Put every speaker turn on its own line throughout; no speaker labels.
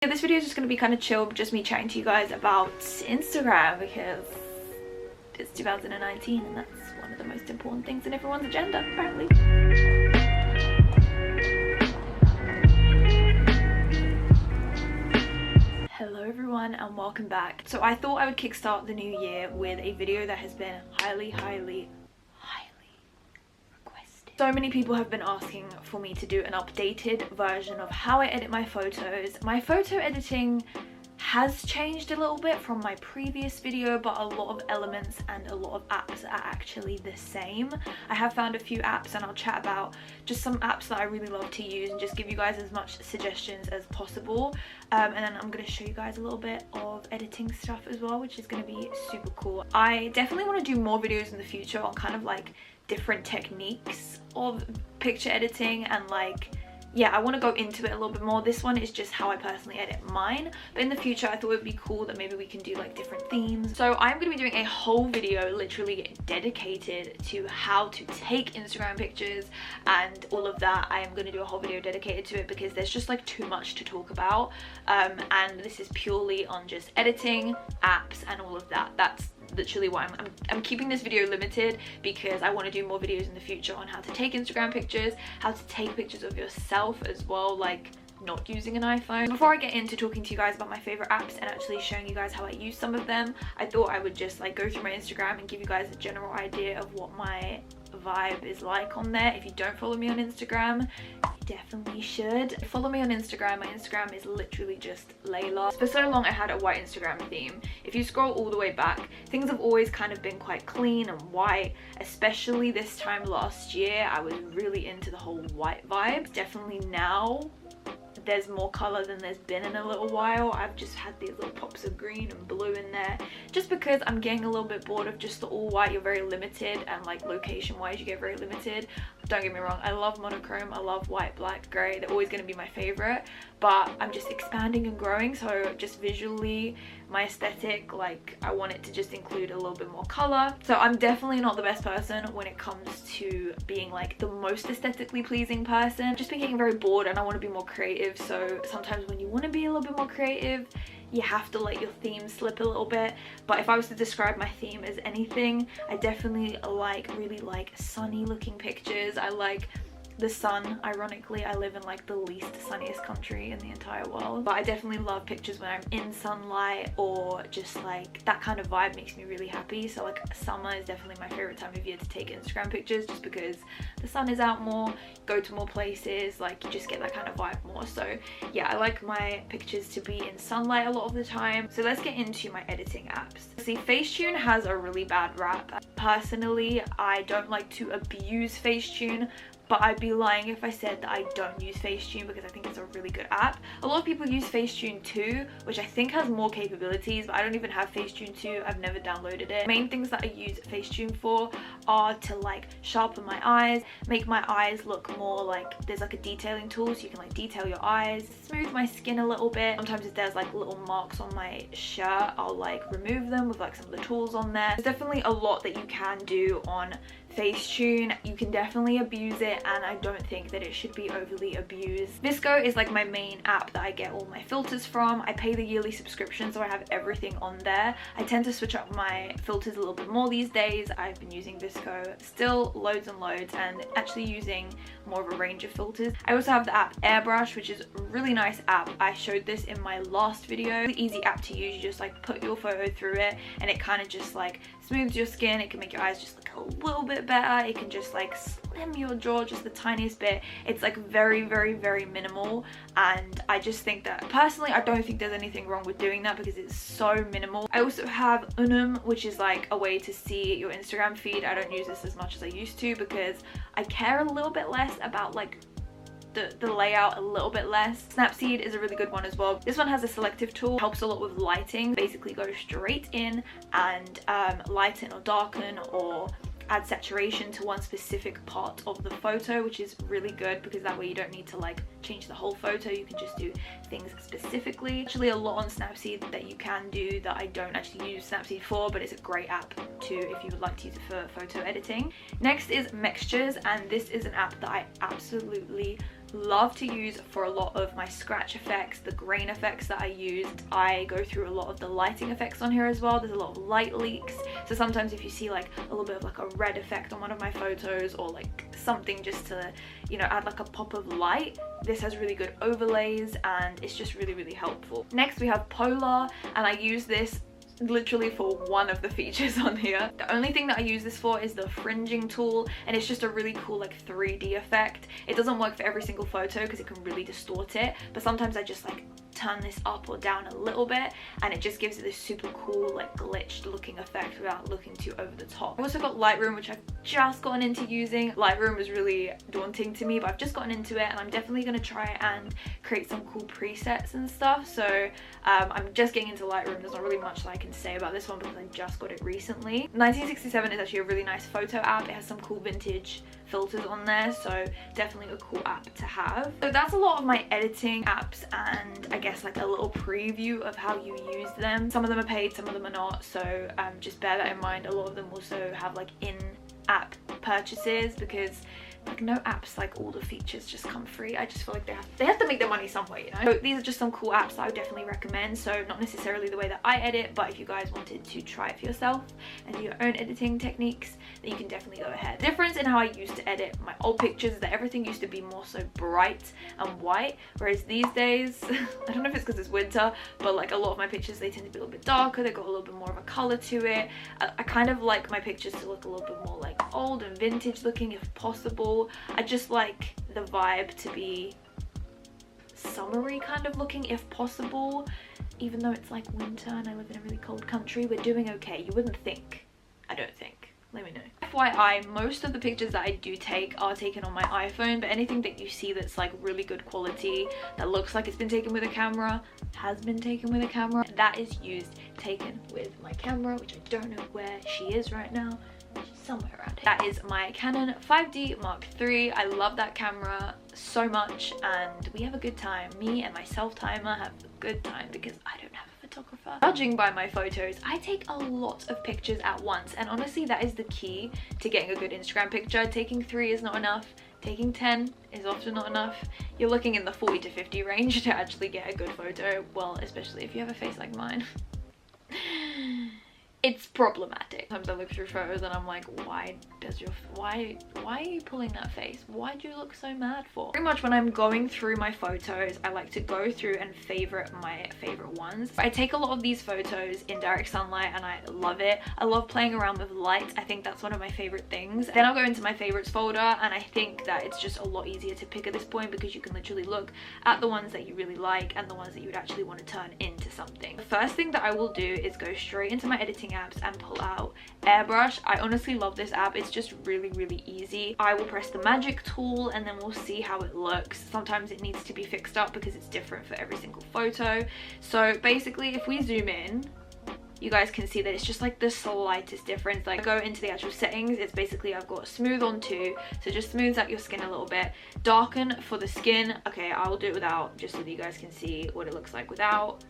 Yeah, this video is just going to be kind of chill, just me chatting to you guys about Instagram because it's 2019 and that's one of the most important things in everyone's agenda, apparently. Hello everyone and welcome back. So I thought I would kickstart the new year with a video that has been highly requested. So many people have been asking for me to do an updated version of how I edit my photos. My photo editing has changed a little bit from my previous video, but a lot of elements and a lot of apps are actually the same. I have found a few apps and I'll chat about just some apps that I really love to use and just give you guys as much suggestions as possible. And then I'm going to show you guys a little bit of editing stuff as well, which is going to be super cool. I definitely want to do more videos in the future on kind of like different techniques of picture editing and like, yeah, I want to go into it a little bit more. This one is just how I personally edit mine, but in the future I thought it would be cool that maybe we can do like different themes. So I'm going to be doing a whole video literally dedicated to how to take Instagram pictures and all of that. I am going to do a whole video dedicated to it because there's just like too much to talk about, and this is purely on just editing, apps and all of that. That's literally why I'm keeping this video limited, because I want to do more videos in the future on how to take Instagram pictures, how to take pictures of yourself as well, like not using an iPhone. Before I get into talking to you guys about my favorite apps and actually showing you guys how I use some of them, I thought I would just like go through my Instagram and give you guys a general idea of what my vibe is like on there. If you don't follow me on Instagram, you definitely should follow me on Instagram. My Instagram is literally just Leyla. For so long I had a white Instagram theme. If you scroll all the way back, things have always kind of been quite clean and white, especially this time last year. I was really into the whole white vibe. Definitely now there's more color than there's been in a little while. I've just had these little pops of green and blue in there just because I'm getting a little bit bored of just the all white. You're very limited, and like location wise you get very limited. Don't get me wrong, I love monochrome, I love white, black, grey. They're always going to be my favorite, but I'm just expanding and growing, so just visually my aesthetic, like I want it to just include a little bit more color. So I'm definitely not the best person when it comes to being like the most aesthetically pleasing person. Just been getting very bored and I want to be more creative. So sometimes when you want to be a little bit more creative, you have to let your theme slip a little bit. But if I was to describe my theme as anything, I definitely really like sunny looking pictures. I like the sun. Ironically, I live in like the least sunniest country in the entire world, but I definitely love pictures when I'm in sunlight, or just like that kind of vibe makes me really happy. So like summer is definitely my favorite time of year to take Instagram pictures, just because the sun is out more, go to more places, like you just get that kind of vibe more. So yeah, I like my pictures to be in sunlight a lot of the time. So let's get into my editing apps. See, Facetune has a really bad rap. Personally, I don't like to abuse Facetune, but I'd be lying if I said that I don't use Facetune, because I think it's a really good app. A lot of people use Facetune 2, which I think has more capabilities, but I don't even have Facetune 2. I've never downloaded it. Main things that I use Facetune for are to like sharpen my eyes, make my eyes look more like there's like a detailing tool, so you can like detail your eyes, smooth my skin a little bit. Sometimes if there's like little marks on my shirt, I'll like remove them with like some of the tools on there. There's definitely a lot that you can do on Facetune. You can definitely abuse it, and I don't think that it should be overly abused. VSCO is like my main app that I get all my filters from. I pay the yearly subscription, so I have everything on there. I tend to switch up my filters a little bit more these days. I've been using VSCO still loads and loads, and actually using more of a range of filters. I also have the app Airbrush, which is a really nice app. I showed this in my last video. Really easy app to use. You just like put your photo through it and it kind of just like smooths your skin. It can make your eyes just look a little bit better. It can just like slim your jaw just the tiniest bit. It's like very minimal, and I just think that personally I don't think there's anything wrong with doing that because it's so minimal. I also have Unum, which is like a way to see your Instagram feed. I don't use this as much as I used to because I care a little bit less about like the layout a little bit less. Snapseed is a really good one as well. This one has a selective tool, helps a lot with lighting. Basically go straight in and lighten or darken or add saturation to one specific part of the photo, which is really good because that way you don't need to like change the whole photo. You can just do things specifically. Actually a lot on Snapseed that you can do that I don't actually use Snapseed for, but it's a great app too if you would like to use it for photo editing. Next is Mextures, and this is an app that I absolutely love to use for a lot of my scratch effects, the grain effects that I used. I go through a lot of the lighting effects on here as well. There's a lot of light leaks, so sometimes if you see like a little bit of like a red effect on one of my photos, or like something just to, you know, add like a pop of light, this has really good overlays and it's just really helpful. Next we have Polar, and I use this literally for one of the features on here. The only thing that I use this for is the fringing tool, and it's just a really cool like 3D effect. It doesn't work for every single photo because it can really distort it, but sometimes I just like turn this up or down a little bit and it just gives it this super cool like glitched looking effect without looking too over the top. I've also got Lightroom, which I've just gotten into using. Lightroom was really daunting to me, but I've just gotten into it and I'm definitely going to try and create some cool presets and stuff. So I'm just getting into Lightroom. There's not really much that I can say about this one because I just got it recently. 1967 is actually a really nice photo app. It has some cool vintage filters on there, so definitely a cool app to have. So that's a lot of my editing apps, and I guess like a little preview of how you use them. Some of them are paid, some of them are not, so just bear that in mind. A lot of them also have like in-app purchases because like no apps like all the features just come free. I just feel like they have to make their money some way, you know. So these are just some cool apps that I would definitely recommend. So not necessarily the way that I edit, but if you guys wanted to try it for yourself and do your own editing techniques, then you can definitely go ahead. The difference in how I used to edit my old pictures is that everything used to be more so bright and white, whereas these days I don't know if it's because it's winter, but like a lot of my pictures, they tend to be a little bit darker. They got a little bit more of a color to it. I kind of like my pictures to look a little bit more like old and vintage looking if possible. I just like the vibe to be summery kind of looking if possible, even though it's like winter and I live in a really cold country. We're doing okay. You wouldn't think. I don't think. Let me know. FYI, most of the pictures that I do take are taken on my iPhone, but anything that you see that's like really good quality, that looks like it's been taken with a camera, has been taken with a camera, that is taken with my camera, which I don't know where she is right now. Somewhere around here. That is my Canon 5D Mark III. I love that camera so much and we have a good time. Me and my self-timer have a good time because I don't have a photographer. Judging by my photos, I take a lot of pictures at once, and honestly that is the key to getting a good Instagram picture. Taking 3 is not enough. Taking 10 is often not enough. You're looking in the 40 to 50 range to actually get a good photo. Well, especially if you have a face like mine. It's problematic. Sometimes I look through photos and I'm like, why are you pulling that face? Why do you look so mad for? Pretty much when I'm going through my photos, I like to go through and favorite my favorite ones. I take a lot of these photos in direct sunlight and I love it. I love playing around with light. I think that's one of my favorite things. Then I'll go into my favorites folder, and I think that it's just a lot easier to pick at this point because you can literally look at the ones that you really like and the ones that you would actually want to turn into something. The first thing that I will do is go straight into my editing apps and pull out Airbrush. I honestly love this app. It's just really easy. I will press the magic tool and then we'll see how it looks. Sometimes it needs to be fixed up because it's different for every single photo. So basically if we zoom in, you guys can see that it's just like the slightest difference. Like I go into the actual settings, it's basically I've got smooth on 2, so just smooths out your skin a little bit. Darken for the skin. Okay, I will do it without just so that you guys can see what it looks like without.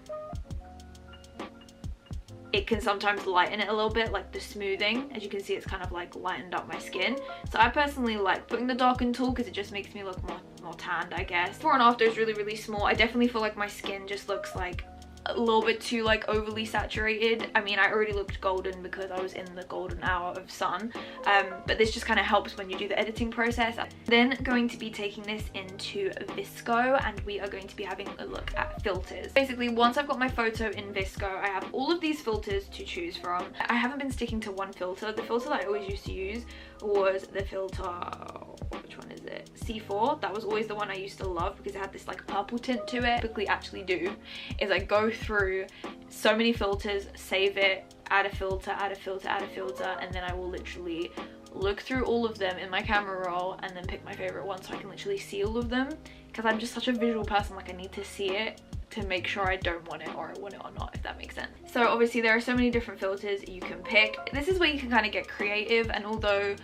It can sometimes lighten it a little bit, like the smoothing. As you can see, it's kind of like lightened up my skin. So I personally like putting the darken tool because it just makes me look more tanned, I guess. Before and after is really small. I definitely feel like my skin just looks like a little bit too like overly saturated. I mean, I already looked golden because I was in the golden hour of sun, but this just kind of helps when you do the editing process. Then going to be taking this into VSCO and we are going to be having a look at filters. Basically, once I've got my photo in VSCO, I have all of these filters to choose from. I haven't been sticking to one filter. The filter that I always used to use was the filter, which one is it? C4. That was always the one I used to love because it had this like purple tint to it. What I actually do is I go through so many filters, save it, add a filter, add a filter, add a filter, and then I will literally look through all of them in my camera roll and then pick my favorite one so I can literally see all of them, because I'm just such a visual person. Like I need to see it to make sure I don't want it or I want it or not, if that makes sense. So obviously there are so many different filters you can pick. This is where you can kind of get creative, and although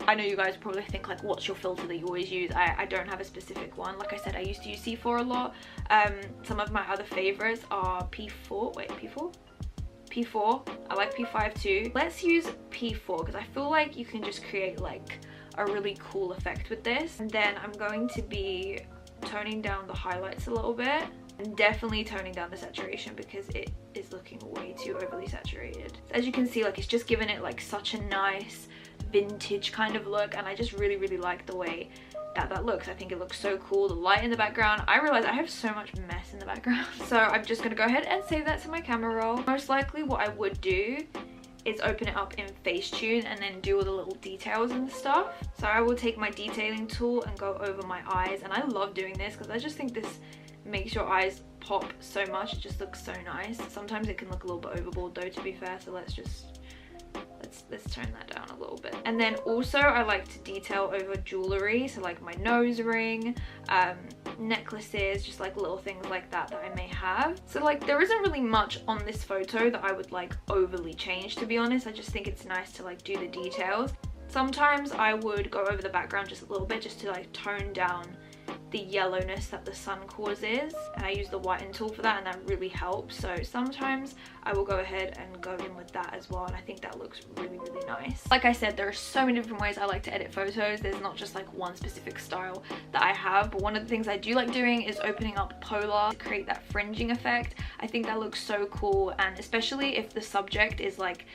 I know you guys probably think like, what's your filter that you always use? I don't have a specific one. Like I said, I used to use C4 a lot. Some of my other favorites are P4. Wait, P4? P4. I like P5 too. Let's use P4 because I feel like you can just create like a really cool effect with this. And then I'm going to be toning down the highlights a little bit, and definitely toning down the saturation because it is looking way too overly saturated. As you can see, like, it's just given it like such a nice vintage kind of look, and I just really like the way that looks. I think it looks so cool. The light in the background, I realize I have so much mess in the background, so I'm just gonna go ahead and save that to my camera roll. Most likely what I would do is open it up in Facetune and then do all the little details and stuff. So I will take my detailing tool and go over my eyes, and I love doing this because I just think this makes your eyes pop so much. It just looks so nice. Sometimes it can look a little bit overboard though, to be fair, so let's tone that down a little bit. And then also I like to detail over jewelry, so like my nose ring, necklaces, just like little things like that I may have. So like there isn't really much on this photo that I would like overly change, to be honest. I just think it's nice to like do the details. Sometimes I would go over the background just a little bit just to like tone down the yellowness that the sun causes, and I use the whiten tool for that, and that really helps. So sometimes I will go ahead and go in with that as well, and I think that looks really nice. Like I said, there are so many different ways I like to edit photos. There's not just like one specific style that I have, but one of the things I do like doing is opening up polar to create that fringing effect. I think that looks so cool, and especially if the subject is like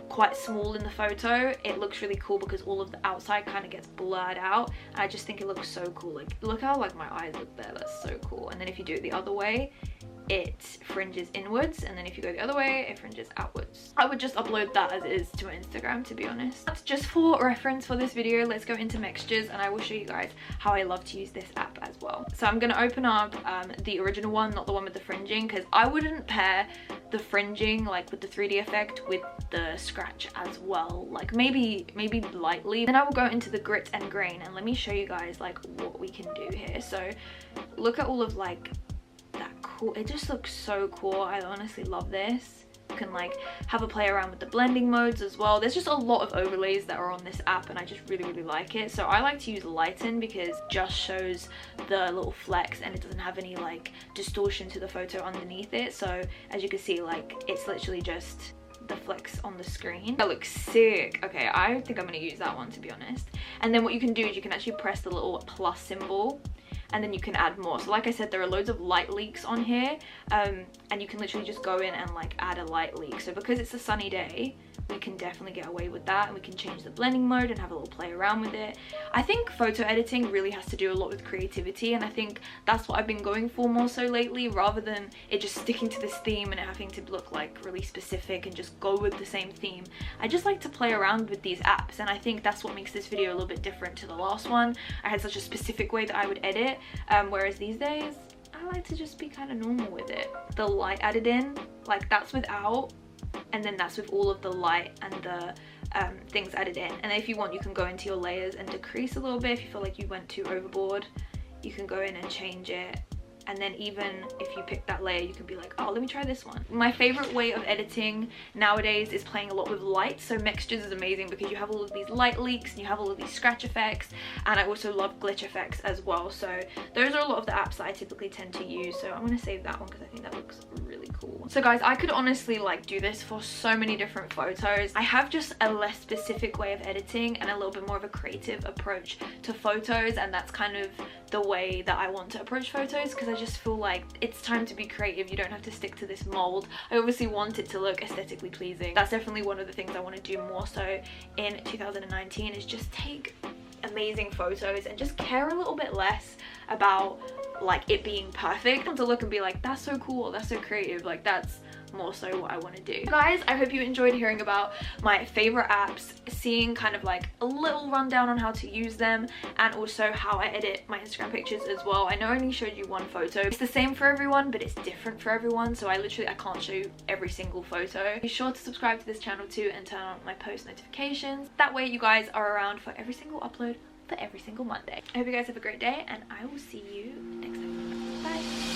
quite small in the photo, it looks really cool because all of the outside kind of gets blurred out, and I just think it looks so cool. Like, look how like my eyes look there. That's so cool. And then if you do it the other way, it fringes inwards, and then if you go the other way, it fringes outwards. I would just upload that as is to my Instagram, to be honest. That's just for reference for this video. Let's go into mixtures, and I will show you guys how I love to use this app as well. So I'm gonna open up the original one, not the one with the fringing, because I wouldn't pair the fringing like with the 3D effect with the scratch as well, like maybe lightly. Then I will go into the grit and grain, and let me show you guys like what we can do here. So look at all of like that cool, it just looks so cool. I honestly love this. You can like have a play around with the blending modes as well. There's just a lot of overlays that are on this app, and I just really like it. So I like to use lighten because it just shows the little flecks, and it doesn't have any like distortion to the photo underneath it. So as you can see, like it's literally just the flecks on the screen. That looks sick. Okay, I think I'm gonna use that one, to be honest. And then what you can do is you can actually press the little plus symbol, and then you can add more. So like I said, there are loads of light leaks on here, and you can literally just go in and like add a light leak. So because it's a sunny day, we can definitely get away with that, and we can change the blending mode and have a little play around with it. I think photo editing really has to do a lot with creativity, and I think that's what I've been going for more so lately, rather than it just sticking to this theme and having to look like really specific and just go with the same theme. I just like to play around with these apps, and I think that's what makes this video a little bit different to the last one. I had such a specific way that I would edit, whereas these days I like to just be kind of normal with it. The light added in, like that's without, and then that's with all of the light and the things added in. And if you want, you can go into your layers and decrease a little bit. If you feel like you went too overboard, you can go in and change it. And then even if you pick that layer, you can be like, oh, let me try this one. My favorite way of editing nowadays is playing a lot with light. So mixtures is amazing because you have all of these light leaks and you have all of these scratch effects, and I also love glitch effects as well. So those are a lot of the apps that I typically tend to use. So I'm gonna save that one because I think that looks really cool. So guys, I could honestly like do this for so many different photos. I have just a less specific way of editing and a little bit more of a creative approach to photos, and that's kind of the way that I want to approach photos, because I just feel like it's time to be creative. You don't have to stick to this mold. I obviously want it to look aesthetically pleasing. That's definitely one of the things I want to do more so in 2019, is just take amazing photos and just care a little bit less about like it being perfect. I want to look and be like, that's so cool, that's so creative. Like that's more so what I want to do. Guys, I hope you enjoyed hearing about my favorite apps, seeing kind of like a little rundown on how to use them, and also how I edit my Instagram pictures as well. I know I only showed you one photo. It's the same for everyone, but it's different for everyone, so I can't show you every single photo. Be sure to subscribe to this channel too and turn on my post notifications. That way you guys are around for every single upload for every single Monday. I hope you guys have a great day, and I will see you next time. Bye.